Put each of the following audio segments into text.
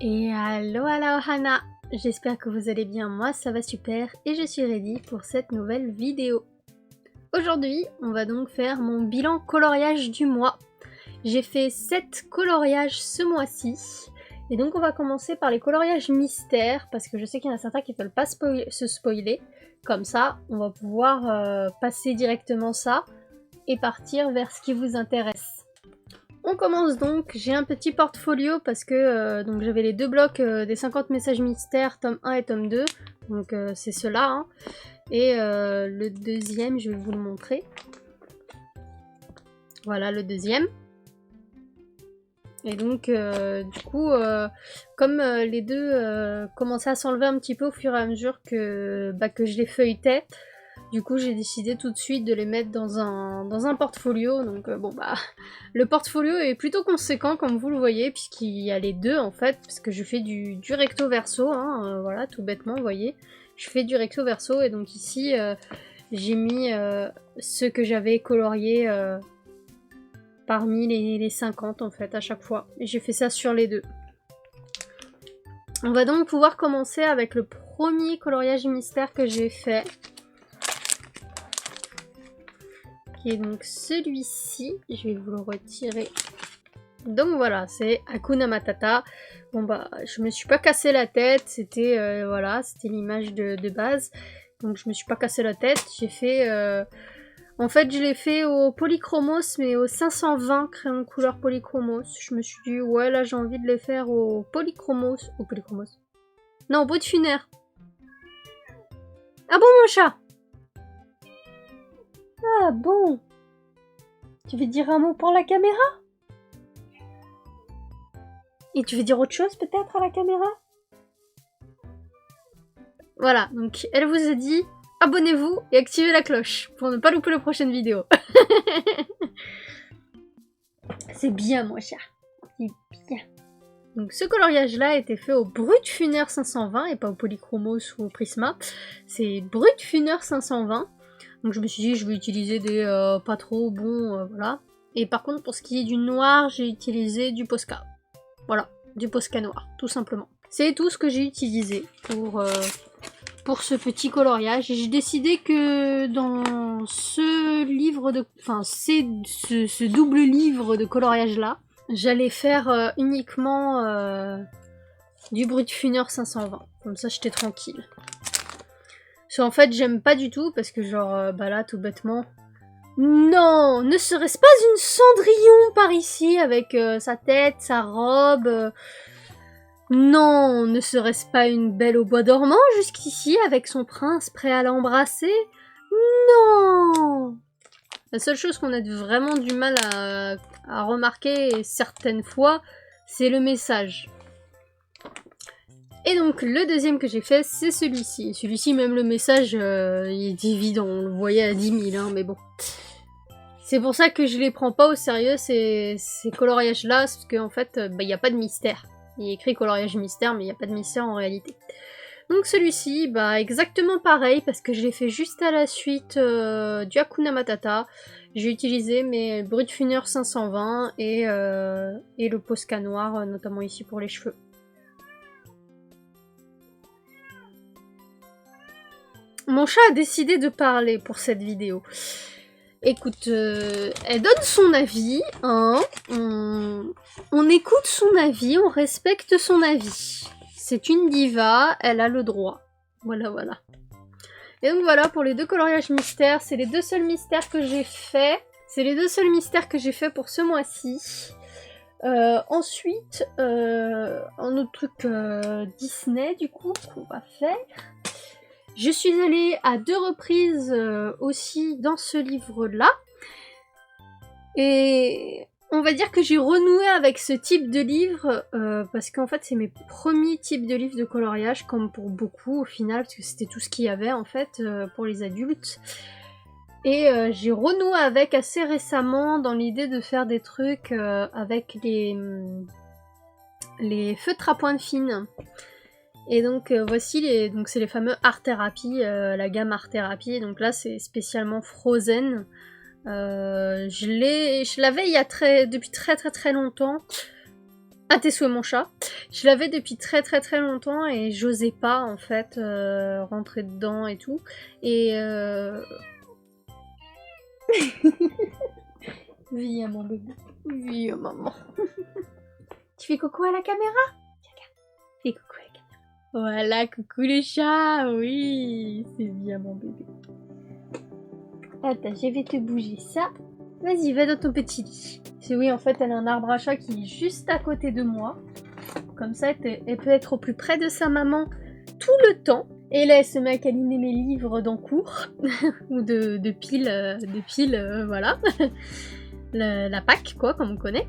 Et allo Hana, j'espère que vous allez bien, moi ça va super et je suis ready pour cette nouvelle vidéo. Aujourd'hui, on va donc faire mon bilan coloriage du mois. J'ai fait 7 coloriages ce mois-ci. Et donc on va commencer par les coloriages mystères, parce que je sais qu'il y en a certains qui ne veulent pas se spoiler. Comme ça, on va pouvoir passer directement ça et partir vers ce qui vous intéresse. On commence donc, j'ai un petit portfolio parce que donc j'avais les deux blocs des 50 messages mystères, tome 1 et tome 2, donc c'est ceux-là, hein. Et le deuxième, je vais vous le montrer. Voilà le deuxième. Et donc du coup, comme les deux commençaient à s'enlever un petit peu au fur et à mesure que je les feuilletais, du coup j'ai décidé tout de suite de les mettre dans un portfolio, donc le portfolio est plutôt conséquent comme vous le voyez, puisqu'il y a les deux en fait, parce que je fais du recto verso, hein, voilà, tout bêtement, vous voyez, je fais du recto verso, et donc ici j'ai mis ceux que j'avais coloriés parmi les 50 en fait à chaque fois, et j'ai fait ça sur les deux. On va donc pouvoir commencer avec le premier coloriage mystère que j'ai fait, qui est donc celui-ci. Je vais vous le retirer. Donc voilà, c'est Hakuna Matata. Bon bah, je me suis pas cassé la tête, c'était voilà, c'était l'image de base. Donc je me suis pas cassé la tête, j'ai fait... En fait, je l'ai fait au Polychromos, mais au 520 crayon couleur Polychromos. Je me suis dit, ouais, là j'ai envie de les faire au Polychromos. Au Polychromos. Non, au Brut Funaire. Ah bon, mon chat? Ah bon? Tu veux dire un mot pour la caméra? Et tu veux dire autre chose peut-être à la caméra? Voilà, donc elle vous a dit abonnez-vous et activez la cloche pour ne pas louper les prochaines vidéos. C'est bien, mon chat. C'est bien. Donc ce coloriage-là a été fait au Brut Funaire 520 et pas au Polychromos ou au Prisma. C'est Brut Funaire 520. Donc je me suis dit je vais utiliser des pas trop bons, voilà. Et par contre pour ce qui est du noir, j'ai utilisé du Posca. Voilà, du Posca noir, tout simplement. C'est tout ce que j'ai utilisé pour ce petit coloriage. Et j'ai décidé que dans ce livre de... Enfin, ce double livre de coloriage-là, j'allais faire uniquement du Brut Funaire 520. Comme ça, j'étais tranquille. Parce qu'en fait, j'aime pas du tout, parce que genre, bah là, tout bêtement... Non, ne serait-ce pas une Cendrillon par ici, avec sa tête, sa robe... Non, ne serait-ce pas une belle au bois dormant jusqu'ici, avec son prince prêt à l'embrasser? Non! La seule chose qu'on a vraiment du mal à remarquer certaines fois, c'est le message. Et donc le deuxième que j'ai fait, c'est celui-ci. Celui-ci, même le message, il est évident, on le voyait à 10 000, hein, mais bon. C'est pour ça que je les prends pas au sérieux, ces coloriages-là, parce qu'en fait, il n'y a pas de mystère. Il est écrit coloriage mystère, mais il n'y a pas de mystère en réalité. Donc celui-ci, bah exactement pareil, parce que je l'ai fait juste à la suite du Hakuna Matata. J'ai utilisé mes Brut Funaire 520 et le Posca noir, notamment ici pour les cheveux. Mon chat a décidé de parler pour cette vidéo. Écoute, elle donne son avis, hein, on écoute son avis, on respecte son avis. C'est une diva, elle a le droit. Voilà, voilà. Et donc voilà, pour les deux coloriages mystères, c'est les deux seuls mystères que j'ai fait. C'est les deux seuls mystères que j'ai fait pour ce mois-ci. Ensuite, un autre truc Disney, du coup, qu'on va faire. Je suis allée à 2 reprises aussi dans ce livre-là. Et on va dire que j'ai renoué avec ce type de livre parce qu'en fait c'est mes premiers types de livres de coloriage, comme pour beaucoup au final, parce que c'était tout ce qu'il y avait en fait pour les adultes. Et j'ai renoué avec assez récemment dans l'idée de faire des trucs avec les feutres à pointe fine. Et donc voici c'est les fameux Art Therapy, la gamme Art Therapy. Donc là c'est spécialement Frozen. Je l'avais depuis très longtemps. À tes souhaits mon chat. Je l'avais depuis très très très longtemps et j'osais pas en fait rentrer dedans et tout. Et viens mon bébé, viens maman. Tu fais coucou à la caméra? Fais coucou à la caméra. Voilà, coucou les chats, oui, c'est bien mon bébé. Attends, je vais te bouger ça. Vas-y, va dans ton petit lit. C'est oui, en fait, elle a un arbre à chat qui est juste à côté de moi. Comme ça, elle peut être au plus près de sa maman tout le temps. Et là, elle se met à câliner mes livres d'encours. Ou de piles, voilà. La Pâques, quoi, comme on connaît.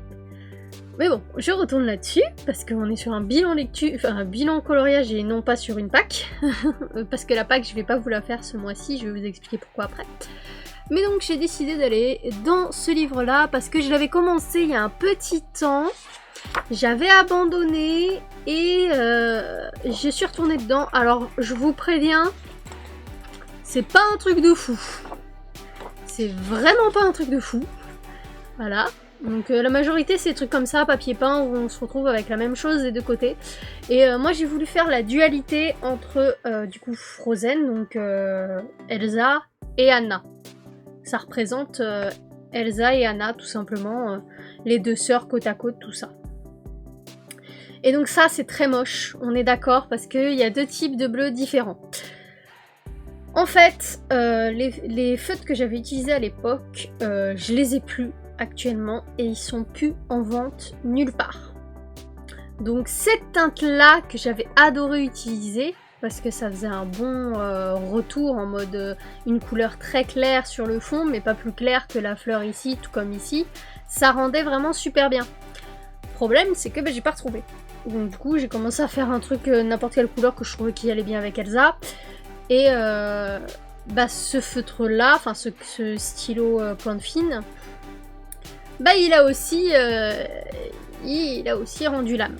Mais bon, je retourne là-dessus, parce qu'on est sur un bilan lecture, enfin un bilan coloriage et non pas sur une Pâques. Parce que la Pâques, je vais pas vous la faire ce mois-ci, je vais vous expliquer pourquoi après. Mais donc j'ai décidé d'aller dans ce livre-là, parce que je l'avais commencé il y a un petit temps. J'avais abandonné et je suis retournée dedans. Alors je vous préviens, c'est pas un truc de fou. C'est vraiment pas un truc de fou. Voilà. Donc la majorité c'est des trucs comme ça, papier peint, où on se retrouve avec la même chose des deux côtés. Et moi j'ai voulu faire la dualité entre du coup Frozen, donc Elsa et Anna. Ça représente Elsa et Anna tout simplement, les deux sœurs côte à côte, tout ça. Et donc ça c'est très moche, on est d'accord, parce qu'il y a deux types de bleus différents. En fait, les feutres que j'avais utilisés à l'époque, je les ai plus actuellement et ils sont plus en vente nulle part. Donc cette teinte là que j'avais adoré utiliser parce que ça faisait un bon retour en mode une couleur très claire sur le fond mais pas plus claire que la fleur ici, tout comme ici, ça rendait vraiment super bien. Le problème c'est que j'ai pas retrouvé. Donc du coup j'ai commencé à faire un truc n'importe quelle couleur que je trouvais qui allait bien avec Elsa et ce feutre là, enfin ce stylo pointe fine, il a aussi rendu l'âme.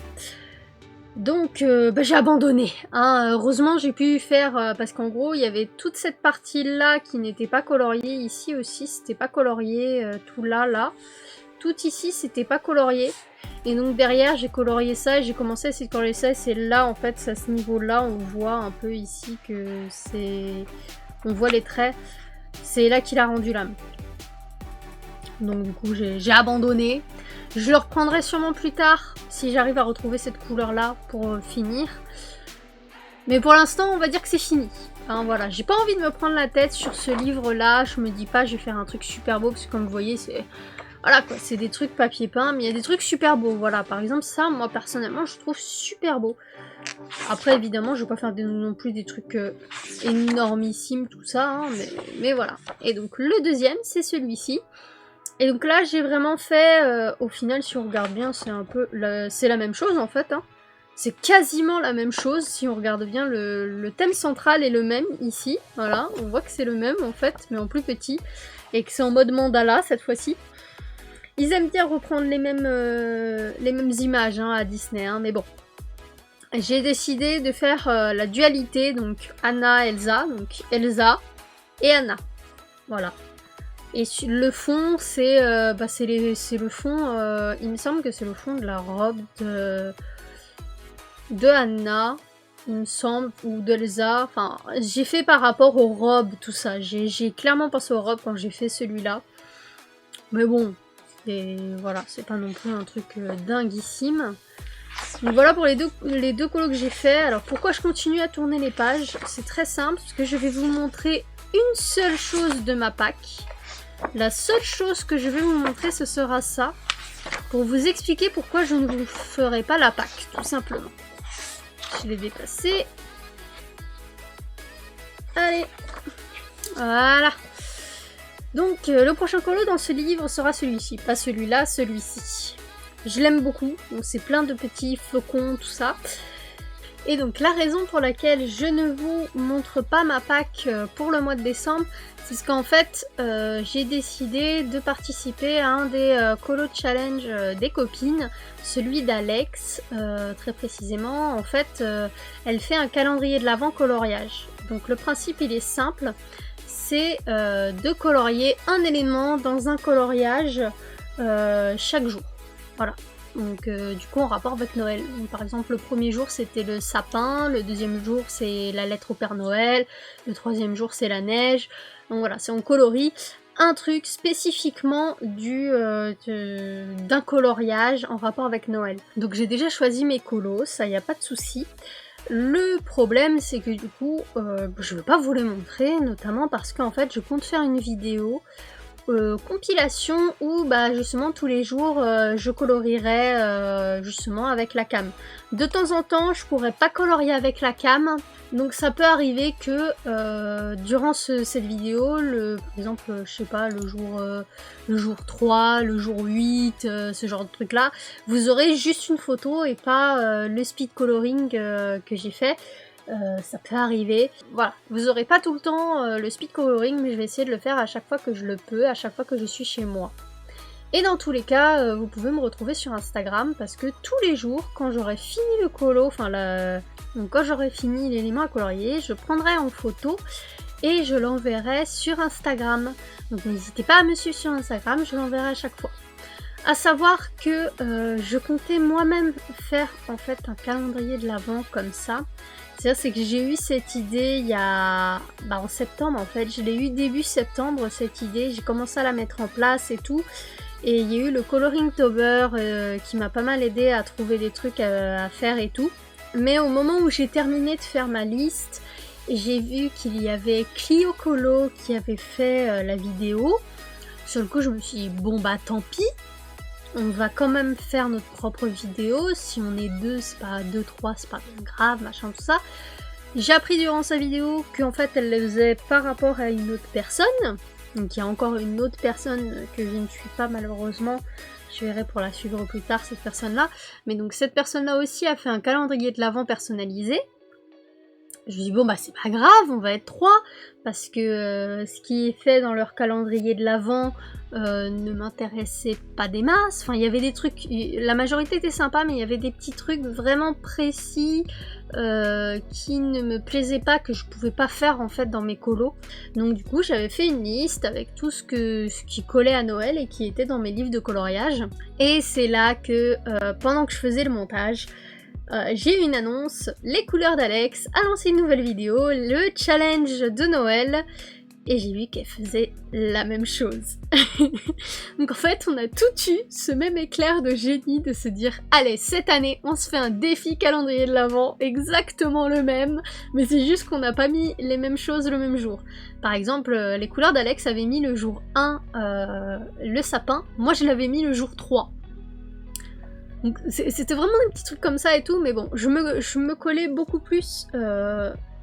Donc j'ai abandonné. Hein. Heureusement j'ai pu faire, parce qu'en gros il y avait toute cette partie là qui n'était pas coloriée, ici aussi c'était pas colorié, tout là. Tout ici c'était pas colorié. Et donc derrière j'ai colorié ça et j'ai commencé à essayer de colorier ça et c'est là en fait, à ce niveau là on voit un peu ici que c'est... On voit les traits, c'est là qu'il a rendu l'âme. Donc du coup j'ai abandonné. Je le reprendrai sûrement plus tard si j'arrive à retrouver cette couleur là pour finir. Mais pour l'instant on va dire que c'est fini. Hein, voilà, j'ai pas envie de me prendre la tête sur ce livre là. Je me dis pas je vais faire un truc super beau parce que comme vous voyez c'est... Voilà quoi, c'est des trucs papier peint, mais il y a des trucs super beaux. Voilà, par exemple ça, moi personnellement je trouve super beau. Après évidemment je vais pas faire non plus des trucs énormissimes tout ça, hein, mais voilà. Et donc le deuxième c'est celui-ci. Et donc là j'ai vraiment fait, au final si on regarde bien c'est un peu, c'est la même chose en fait. Hein. C'est quasiment la même chose si on regarde bien, le thème central est le même ici. Voilà, on voit que c'est le même en fait, mais en plus petit. Et que c'est en mode mandala cette fois-ci. Ils aiment bien reprendre les mêmes images hein, à Disney, hein, mais bon. J'ai décidé de faire la dualité, donc Anna-Elsa, donc Elsa et Anna. Voilà. Et le fond, c'est le fond, il me semble que c'est le fond de la robe de Anna, il me semble, ou d'Elsa. Enfin, j'ai fait par rapport aux robes, tout ça. J'ai clairement pensé aux robes quand j'ai fait celui-là. Mais bon, voilà, c'est pas non plus un truc dinguissime. Donc voilà pour les deux colos que j'ai fait. Alors pourquoi je continue à tourner les pages? C'est très simple, parce que je vais vous montrer une seule chose de ma Pâques. La seule chose que je vais vous montrer, ce sera ça. Pour vous expliquer pourquoi je ne vous ferai pas la Pâques, tout simplement. Je l'ai déplacé. Allez. Voilà. Donc le prochain colo dans ce livre sera celui-ci. Pas celui-là, celui-ci. Je l'aime beaucoup. Donc c'est plein de petits flocons, tout ça. Et donc la raison pour laquelle je ne vous montre pas ma Pâques pour le mois de décembre, c'est parce qu'en fait j'ai décidé de participer à un des colo challenge des copines, celui d'Alex très précisément. En fait elle fait un calendrier de l'Avent coloriage. Donc le principe il est simple, c'est de colorier un élément dans un coloriage chaque jour. Voilà. donc du coup en rapport avec Noël. Donc, par exemple le premier jour c'était le sapin, le deuxième jour c'est la lettre au Père Noël, le troisième jour c'est la neige, donc voilà, c'est en coloris un truc spécifiquement d'un coloriage en rapport avec Noël. Donc j'ai déjà choisi mes colos, ça y a pas de souci. Le problème c'est que du coup je veux pas vous les montrer, notamment parce qu'en fait je compte faire une vidéo compilation où bah justement tous les jours je colorierai justement avec la cam. De temps en temps je pourrais pas colorier avec la cam, donc ça peut arriver que durant cette vidéo, par exemple je sais pas, le jour 3, le jour 8, ce genre de truc là, vous aurez juste une photo et pas le speed coloring que j'ai fait. Ça peut arriver. Voilà, vous aurez pas tout le temps le speed coloring, mais je vais essayer de le faire à chaque fois que je le peux, à chaque fois que je suis chez moi. Et dans tous les cas, vous pouvez me retrouver sur Instagram parce que tous les jours, quand j'aurai fini le colo, donc quand j'aurai fini l'élément à colorier, je prendrai en photo et je l'enverrai sur Instagram. Donc n'hésitez pas à me suivre sur Instagram, je l'enverrai à chaque fois. À savoir que je comptais moi-même faire en fait un calendrier de l'Avent comme ça. C'est que j'ai eu cette idée il y a... en septembre en fait, je l'ai eu début septembre cette idée, j'ai commencé à la mettre en place et tout. Et il y a eu le Coloringtober qui m'a pas mal aidé à trouver des trucs à faire et tout. Mais au moment où j'ai terminé de faire ma liste, j'ai vu qu'il y avait Clio Colo qui avait fait la vidéo. Sur le coup je me suis dit bon bah tant pis. On va quand même faire notre propre vidéo, si on est deux, c'est pas 2-3, c'est pas grave, machin, tout ça. J'ai appris durant sa vidéo qu'en fait elle le faisait par rapport à une autre personne. Donc il y a encore une autre personne que je ne suis pas malheureusement, je verrai pour la suivre plus tard cette personne-là. Mais donc cette personne-là aussi a fait un calendrier de l'Avent personnalisé. Je lui dis bon bah c'est pas grave, on va être 3, parce que ce qui est fait dans leur calendrier de l'Avent ne m'intéressait pas des masses. Enfin il y avait des trucs, la majorité était sympa, mais il y avait des petits trucs vraiment précis qui ne me plaisaient pas, que je pouvais pas faire en fait dans mes colos. Donc du coup j'avais fait une liste avec tout ce qui collait à Noël et qui était dans mes livres de coloriage. Et c'est là que pendant que je faisais le montage, j'ai eu une annonce, les couleurs d'Alex a lancé une nouvelle vidéo, le challenge de Noël, et j'ai vu qu'elle faisait la même chose. Donc en fait on a tout eu ce même éclair de génie de se dire allez cette année on se fait un défi calendrier de l'Avent exactement le même, mais c'est juste qu'on n'a pas mis les mêmes choses le même jour. Par exemple les couleurs d'Alex avaient mis le jour 1 le sapin, moi je l'avais mis le jour 3. Donc c'était vraiment des petits trucs comme ça et tout, mais bon, je me collais beaucoup plus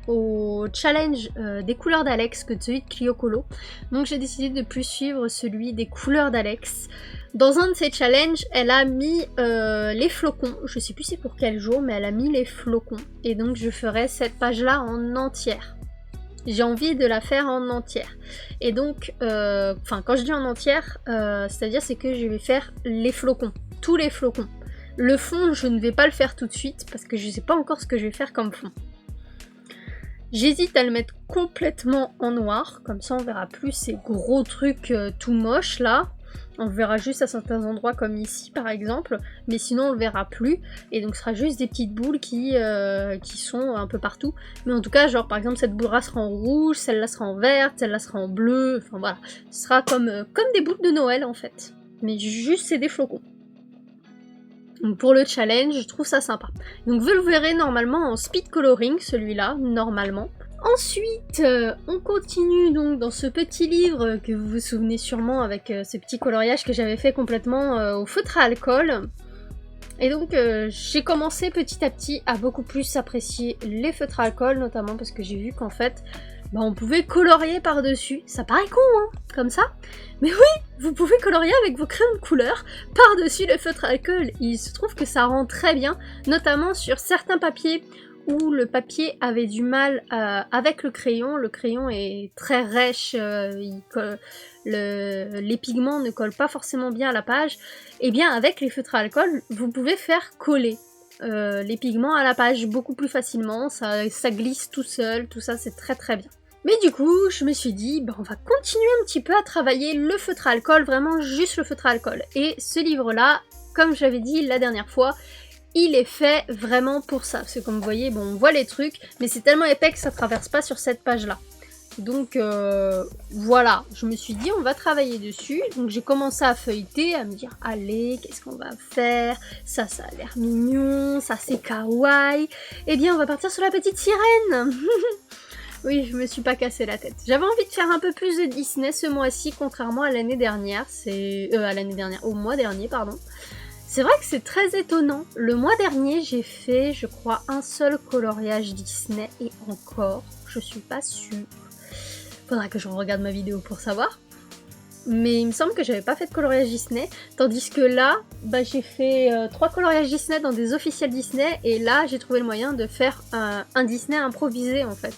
au challenge des couleurs d'Alex que de celui de Clio Colo. Donc j'ai décidé de plus suivre celui des couleurs d'Alex. Dans un de ces challenges, elle a mis les flocons, je sais plus c'est pour quel jour, mais elle a mis les flocons. Et donc je ferai cette page-là en entière. J'ai envie de la faire en entière. Et donc, quand je dis en entière, c'est-à-dire c'est que je vais faire les flocons, tous les flocons. Le fond, je ne vais pas le faire tout de suite parce que je ne sais pas encore ce que je vais faire comme fond. J'hésite à le mettre complètement en noir, comme ça on verra plus ces gros trucs tout moches là. On le verra juste à certains endroits comme ici par exemple, mais sinon on le verra plus. Et donc ce sera juste des petites boules qui sont un peu partout. Mais en tout cas, genre par exemple cette boule-là sera en rouge, celle-là sera en verte, celle-là sera en bleu, enfin voilà. Ce sera comme des boules de Noël en fait. Mais juste c'est des flocons. Donc pour le challenge, je trouve ça sympa. Donc vous le verrez normalement en speed coloring, celui-là, normalement. Ensuite, on continue donc dans ce petit livre que vous vous souvenez sûrement avec ce petit coloriage que j'avais fait complètement au feutre à alcool. Et donc j'ai commencé petit à petit à beaucoup plus apprécier les feutres à alcool, notamment parce que j'ai vu qu'en fait, on pouvait colorier par-dessus. Ça paraît con, hein, comme ça. Mais oui, vous pouvez colorier avec vos crayons de couleur par-dessus le feutre à alcool. Il se trouve que ça rend très bien, notamment sur certains papiers où le papier avait du mal avec le crayon est très rêche, les pigments ne collent pas forcément bien à la page. Et bien avec les feutres à alcool, vous pouvez faire coller les pigments à la page beaucoup plus facilement, ça glisse tout seul, tout ça c'est très très bien. Mais du coup, je me suis dit, on va continuer un petit peu à travailler le feutre à alcool, vraiment juste le feutre à alcool. Et ce livre-là comme j'avais dit la dernière fois, il est fait vraiment pour ça. Parce que comme vous voyez, bon, on voit les trucs, mais c'est tellement épais que ça traverse pas sur cette page-là. Donc voilà, je me suis dit on va travailler dessus. Donc j'ai commencé à feuilleter, à me dire allez, qu'est-ce qu'on va faire? Ça a l'air mignon, ça c'est kawaii. Eh bien on va partir sur la petite sirène. Oui, je me suis pas cassé la tête. J'avais envie de faire un peu plus de Disney ce mois-ci, contrairement à l'année dernière. Au mois dernier, pardon. C'est vrai que c'est très étonnant. Le mois dernier, j'ai fait, je crois, un seul coloriage Disney et encore, je suis pas sûre. Faudra que je regarde ma vidéo pour savoir. Mais il me semble que j'avais pas fait de coloriage Disney. Tandis que là, bah, j'ai fait 3 coloriages Disney dans des officiels Disney. Et là, j'ai trouvé le moyen de faire un Disney improvisé en fait.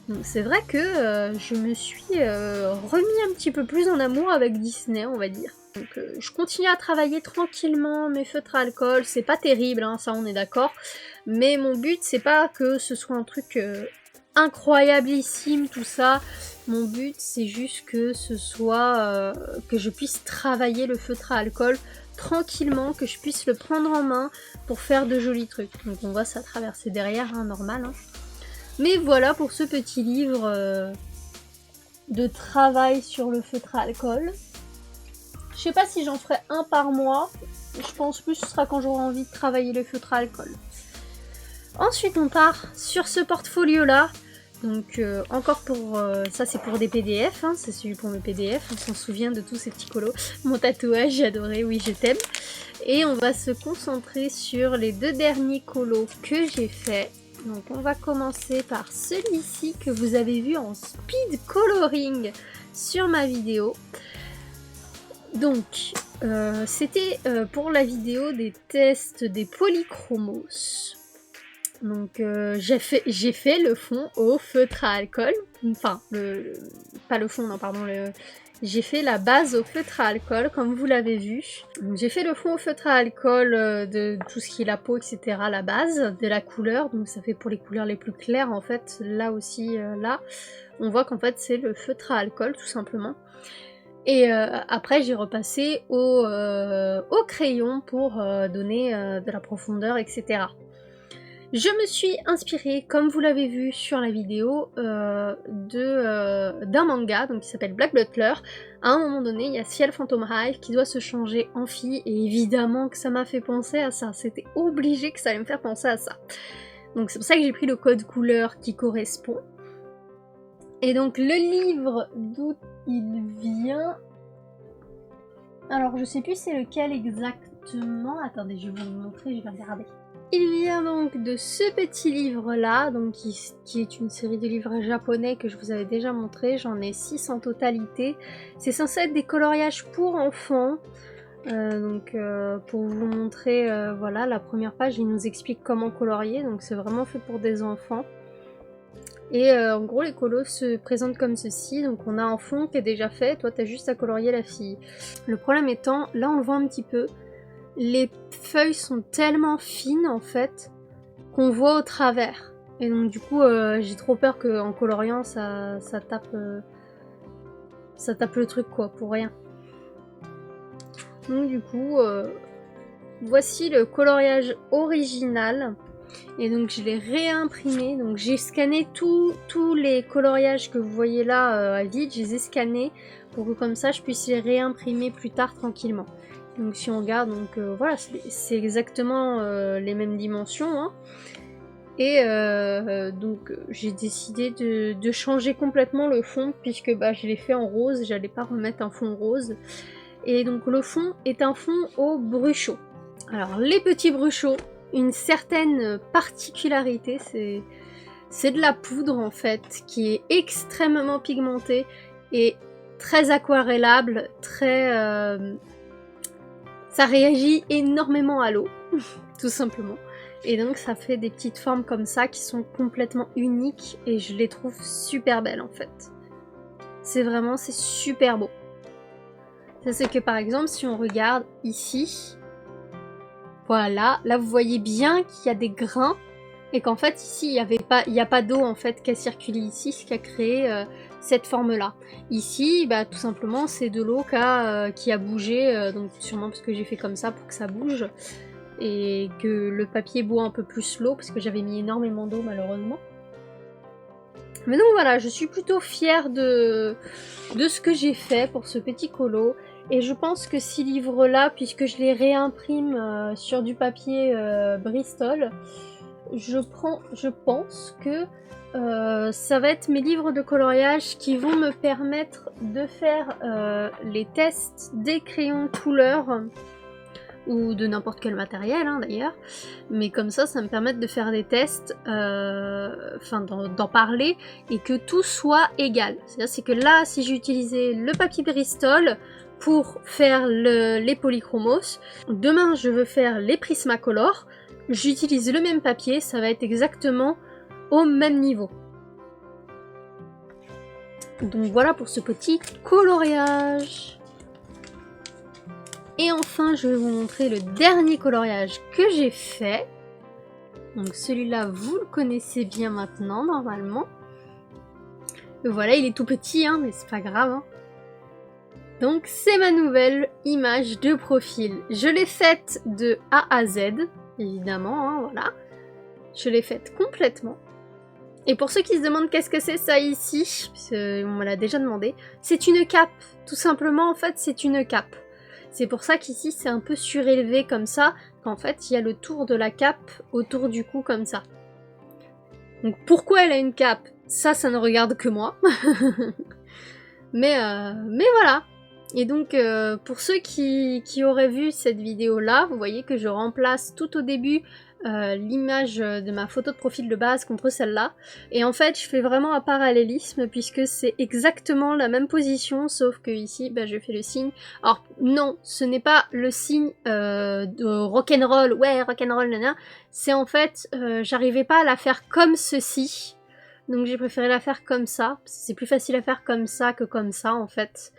Donc c'est vrai que je me suis remis un petit peu plus en amour avec Disney, on va dire. Donc je continue à travailler tranquillement mes feutres à alcool. C'est pas terrible, hein, ça on est d'accord. Mais mon but, c'est pas que ce soit un truc incroyablissime tout ça. Mon but c'est juste que ce soit que je puisse travailler le feutre à alcool tranquillement, que je puisse le prendre en main pour faire de jolis trucs. Donc on voit ça traverser derrière, hein, normal. Hein. Mais voilà pour ce petit livre de travail sur le feutre à alcool. Je sais pas si j'en ferai un par mois. Je pense plus ce sera quand j'aurai envie de travailler le feutre à alcool. Ensuite on part sur ce portfolio là. Donc encore pour... ça c'est pour des PDF, hein, c'est celui pour mes PDF, on s'en souvient de tous ces petits colos. Mon tatouage, j'ai adoré, oui je t'aime. Et on va se concentrer sur les 2 derniers colos que j'ai fait. Donc on va commencer par celui-ci que vous avez vu en speed coloring sur ma vidéo. Donc c'était pour la vidéo des tests des polychromos. Donc j'ai fait le fond au feutre à alcool, enfin pas le fond, non pardon, j'ai fait la base au feutre à alcool comme vous l'avez vu. J'ai fait le fond au feutre à alcool de tout ce qui est la peau etc, la base, de la couleur, donc ça fait pour les couleurs les plus claires en fait, là aussi, là, on voit qu'en fait c'est le feutre à alcool tout simplement. Et après j'ai repassé au crayon pour donner de la profondeur etc. Je me suis inspirée, comme vous l'avez vu sur la vidéo, d'un manga donc qui s'appelle Black Butler. À un moment donné, il y a Ciel Phantom Hive qui doit se changer en fille, et évidemment que ça m'a fait penser à ça. C'était obligé que ça allait me faire penser à ça. Donc c'est pour ça que j'ai pris le code couleur qui correspond. Et donc le livre d'où il vient... Alors je sais plus c'est lequel exactement. Attendez, je vais vous le montrer, je vais regarder. Il vient donc de ce petit livre là, donc qui est une série de livres japonais que je vous avais déjà montré, j'en ai 6 en totalité. C'est censé être des coloriages pour enfants, pour vous montrer, voilà, la première page il nous explique comment colorier, donc c'est vraiment fait pour des enfants. Et en gros les colos se présentent comme ceci, donc on a un fond qui est déjà fait, toi t'as juste à colorier la fille. Le problème étant, là on le voit un petit peu, les feuilles sont tellement fines en fait qu'on voit au travers. Et donc du coup j'ai trop peur qu'en coloriant ça tape le truc quoi, pour rien. Donc du coup voici le coloriage original. Et donc je l'ai réimprimé, donc j'ai scanné tous les coloriages que vous voyez là à vide, je les ai scannés pour que comme ça je puisse les réimprimer plus tard tranquillement. Donc si on regarde, donc voilà, c'est exactement les mêmes dimensions. Hein. Et donc j'ai décidé de changer complètement le fond puisque bah, je l'ai fait en rose, j'allais pas remettre un fond rose. Et donc le fond est un fond au bruchot. Alors les petits bruchots, une certaine particularité, c'est de la poudre en fait qui est extrêmement pigmentée et très aquarellable, très... ça réagit énormément à l'eau, tout simplement. Et donc ça fait des petites formes comme ça qui sont complètement uniques et je les trouve super belles en fait. C'est super beau. Ça c'est que par exemple si on regarde ici, voilà, là vous voyez bien qu'il y a des grains et qu'en fait ici il n'y a pas d'eau en fait qui a circulé ici, ce qui a créé cette forme-là. Ici, bah, tout simplement, c'est de l'eau qui a bougé, donc sûrement parce que j'ai fait comme ça pour que ça bouge, et que le papier boit un peu plus l'eau, parce que j'avais mis énormément d'eau malheureusement. Mais donc voilà, je suis plutôt fière de ce que j'ai fait pour ce petit colo. Et je pense que ces livres-là, puisque je les réimprime sur du papier Bristol, je pense que ça va être mes livres de coloriage qui vont me permettre de faire les tests des crayons couleur, ou de n'importe quel matériel hein, d'ailleurs, mais comme ça me permet de faire des tests, enfin d'en parler, et que tout soit égal. C'est-à-dire que là, si j'ai utilisé le papier Bristol pour faire les polychromos, demain je veux faire les Prismacolor, j'utilise le même papier, ça va être exactement au même niveau. Donc voilà pour ce petit coloriage. Et enfin, je vais vous montrer le dernier coloriage que j'ai fait. Donc celui-là, vous le connaissez bien maintenant, normalement. Voilà, il est tout petit, hein, mais c'est pas grave. Hein. Donc c'est ma nouvelle image de profil. Je l'ai faite de A à Z, évidemment, hein, voilà. Je l'ai faite complètement. Et pour ceux qui se demandent qu'est-ce que c'est ça ici, parce qu'on me l'a déjà demandé, c'est une cape. Tout simplement, en fait, c'est une cape. C'est pour ça qu'ici c'est un peu surélevé comme ça, qu'en fait il y a le tour de la cape autour du cou comme ça. Donc pourquoi elle a une cape? Ça ne regarde que moi. mais voilà. Et donc pour ceux qui auraient vu cette vidéo là, vous voyez que je remplace tout au début l'image de ma photo de profil de base contre celle-là. Et en fait, je fais vraiment un parallélisme puisque c'est exactement la même position, sauf que ici, bah, je fais le signe. Alors non, ce n'est pas le signe de rock'n'roll, ouais, rock'n'roll, nana. C'est en fait, j'arrivais pas à la faire comme ceci. Donc j'ai préféré la faire comme ça. C'est plus facile à faire comme ça que comme ça, en fait.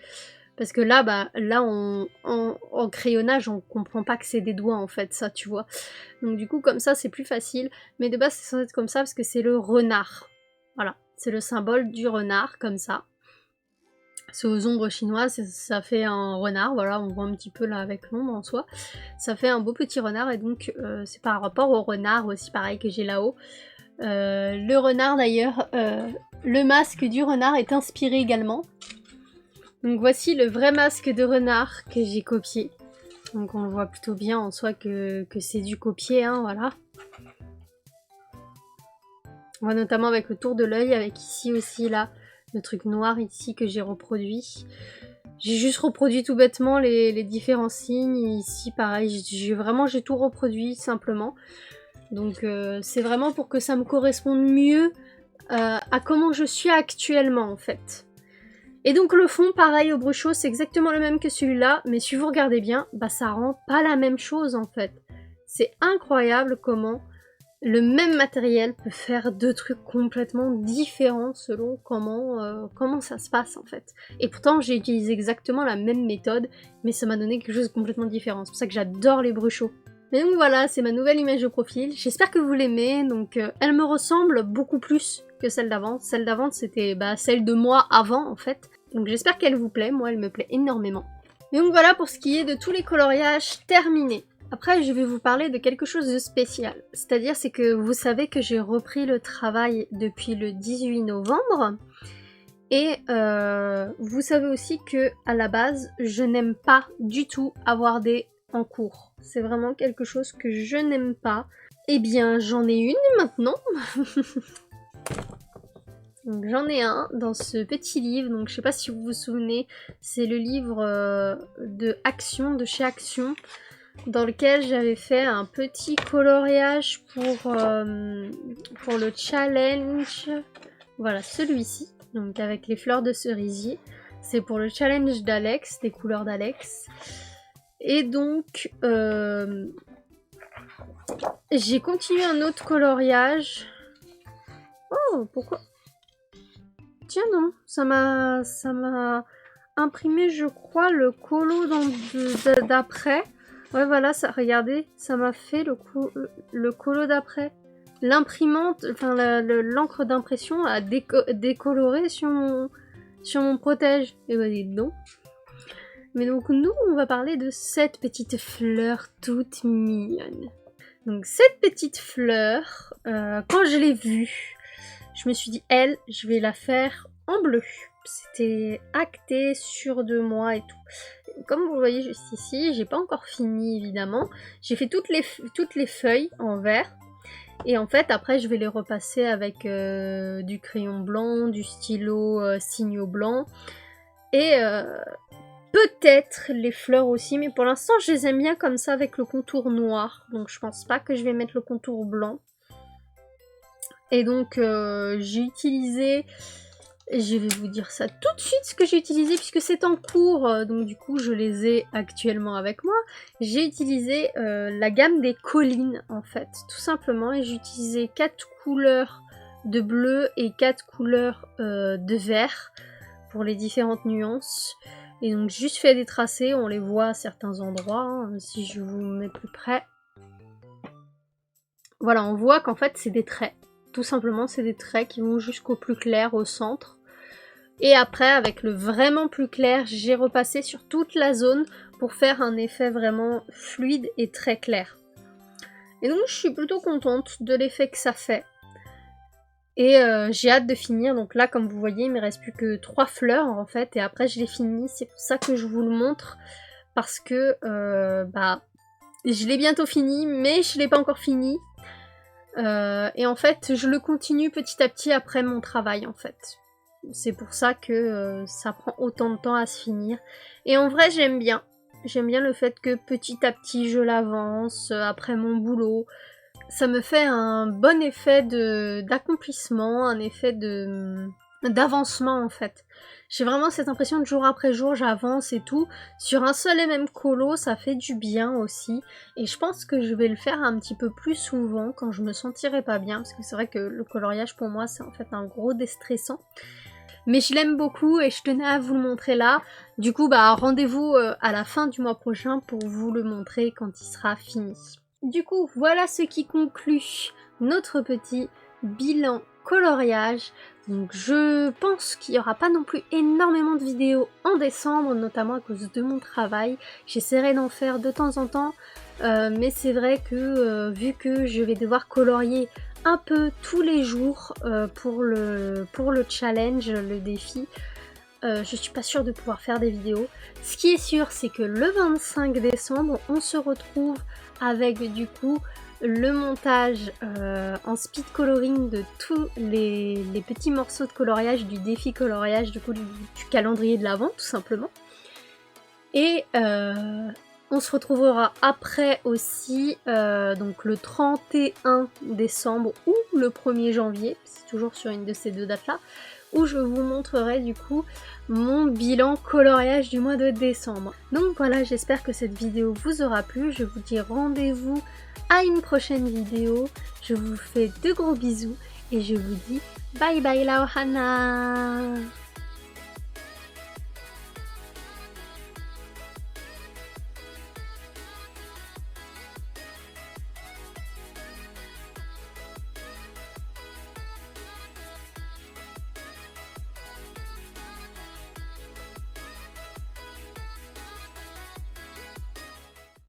Parce que là, bah, là en crayonnage, on comprend pas que c'est des doigts en fait, ça, tu vois. Donc du coup, comme ça, c'est plus facile. Mais de base, c'est censé être comme ça parce que c'est le renard. Voilà, c'est le symbole du renard, comme ça. C'est aux ombres chinoises, ça fait un renard, voilà, on voit un petit peu là avec l'ombre en soi. Ça fait un beau petit renard, et donc c'est par rapport au renard aussi, pareil, que j'ai là-haut. Le renard d'ailleurs, le masque du renard est inspiré également. Donc voici le vrai masque de renard que j'ai copié. Donc on le voit plutôt bien en soi que c'est du copier, hein, voilà. On voit notamment avec le tour de l'œil, avec ici aussi là, le truc noir ici que j'ai reproduit. J'ai juste reproduit tout bêtement les différents signes, et ici pareil, j'ai tout reproduit simplement. Donc c'est vraiment pour que ça me corresponde mieux à comment je suis actuellement en fait. Et donc le fond, pareil au brushos, c'est exactement le même que celui-là, mais si vous regardez bien, bah ça rend pas la même chose en fait. C'est incroyable comment le même matériel peut faire deux trucs complètement différents selon comment ça se passe en fait. Et pourtant j'ai utilisé exactement la même méthode, mais ça m'a donné quelque chose de complètement différent. C'est pour ça que j'adore les brushos. Mais donc voilà, c'est ma nouvelle image de profil. J'espère que vous l'aimez. Donc elle me ressemble beaucoup plus que celle d'avant. Celle d'avant c'était celle de moi avant en fait. Donc j'espère qu'elle vous plaît. Moi elle me plaît énormément. Et donc voilà pour ce qui est de tous les coloriages terminés. Après je vais vous parler de quelque chose de spécial. C'est-à-dire c'est que vous savez que j'ai repris le travail depuis le 18 novembre. Et vous savez aussi que à la base je n'aime pas du tout avoir des en cours. C'est vraiment quelque chose que je n'aime pas. Eh bien, j'en ai une maintenant. Donc j'en ai un dans ce petit livre. Donc je sais pas si vous vous souvenez, c'est le livre de Action, de chez Action, dans lequel j'avais fait un petit coloriage pour le challenge. Voilà, celui-ci. Donc avec les fleurs de cerisier. C'est pour le challenge d'Alex, des couleurs d'Alex. Et donc, j'ai continué un autre coloriage. Oh, pourquoi? Tiens non, ça m'a imprimé, je crois, le colo d'après. Ouais, voilà, ça, regardez, ça m'a fait le colo d'après. L'imprimante, enfin l'encre d'impression a décoloré sur sur mon protège? Eh ben dis donc. Mais donc nous, on va parler de cette petite fleur toute mignonne. Donc cette petite fleur, quand je l'ai vue, je me suis dit, elle, je vais la faire en bleu. C'était acté, sûr de moi et tout. Comme vous le voyez juste ici, j'ai pas encore fini évidemment. J'ai fait toutes les feuilles en vert. Et en fait, après, je vais les repasser avec du crayon blanc, du stylo signo blanc. Et peut-être les fleurs aussi, mais pour l'instant, je les aime bien comme ça avec le contour noir. Donc, je pense pas que je vais mettre le contour blanc. Et donc, j'ai utilisé... Je vais vous dire ça tout de suite, ce que j'ai utilisé, puisque c'est en cours, donc du coup je les ai actuellement avec moi. J'ai utilisé la gamme des collines en fait, tout simplement, et j'ai utilisé 4 couleurs de bleu et 4 couleurs de vert pour les différentes nuances. Et donc juste fait des tracés, on les voit à certains endroits, hein, si je vous mets plus près. Voilà, on voit qu'en fait c'est des traits. Tout simplement, c'est des traits qui vont jusqu'au plus clair, au centre. Et après, avec le vraiment plus clair, j'ai repassé sur toute la zone pour faire un effet vraiment fluide et très clair. Et donc, je suis plutôt contente de l'effet que ça fait. Et j'ai hâte de finir. Donc là, comme vous voyez, il me reste plus que 3 fleurs en fait. Et après, je l'ai fini. C'est pour ça que je vous le montre. Parce que, je l'ai bientôt fini, mais je l'ai pas encore fini. Et en fait, je le continue petit à petit après mon travail, en fait. C'est pour ça que ça prend autant de temps à se finir. Et en vrai, j'aime bien. J'aime bien le fait que petit à petit, je l'avance après mon boulot. Ça me fait un bon effet d'accomplissement, un effet d'avancement, en fait. J'ai vraiment cette impression de jour après jour, j'avance et tout. Sur un seul et même colo, ça fait du bien aussi. Et je pense que je vais le faire un petit peu plus souvent quand je me sentirai pas bien. Parce que c'est vrai que le coloriage pour moi, c'est en fait un gros déstressant. Mais je l'aime beaucoup et je tenais à vous le montrer là. Du coup, rendez-vous à la fin du mois prochain pour vous le montrer quand il sera fini. Du coup, voilà ce qui conclut notre petit bilan coloriage. Donc je pense qu'il n'y aura pas non plus énormément de vidéos en décembre, notamment à cause de mon travail. J'essaierai d'en faire de temps en temps, mais c'est vrai que vu que je vais devoir colorier un peu tous les jours pour le challenge, le défi, je suis pas sûre de pouvoir faire des vidéos. Ce qui est sûr, c'est que le 25 décembre, on se retrouve avec du coup le montage en speed coloring de tous les petits morceaux de coloriage du défi coloriage, du coup du calendrier de l'Avent tout simplement. Et on se retrouvera après aussi, donc le 31 décembre ou le 1er janvier, c'est toujours sur une de ces deux dates là, où je vous montrerai du coup mon bilan coloriage du mois de décembre. Donc voilà, j'espère que cette vidéo vous aura plu, je vous dis rendez-vous à une prochaine vidéo, je vous fais de gros bisous et je vous dis bye bye la ohana.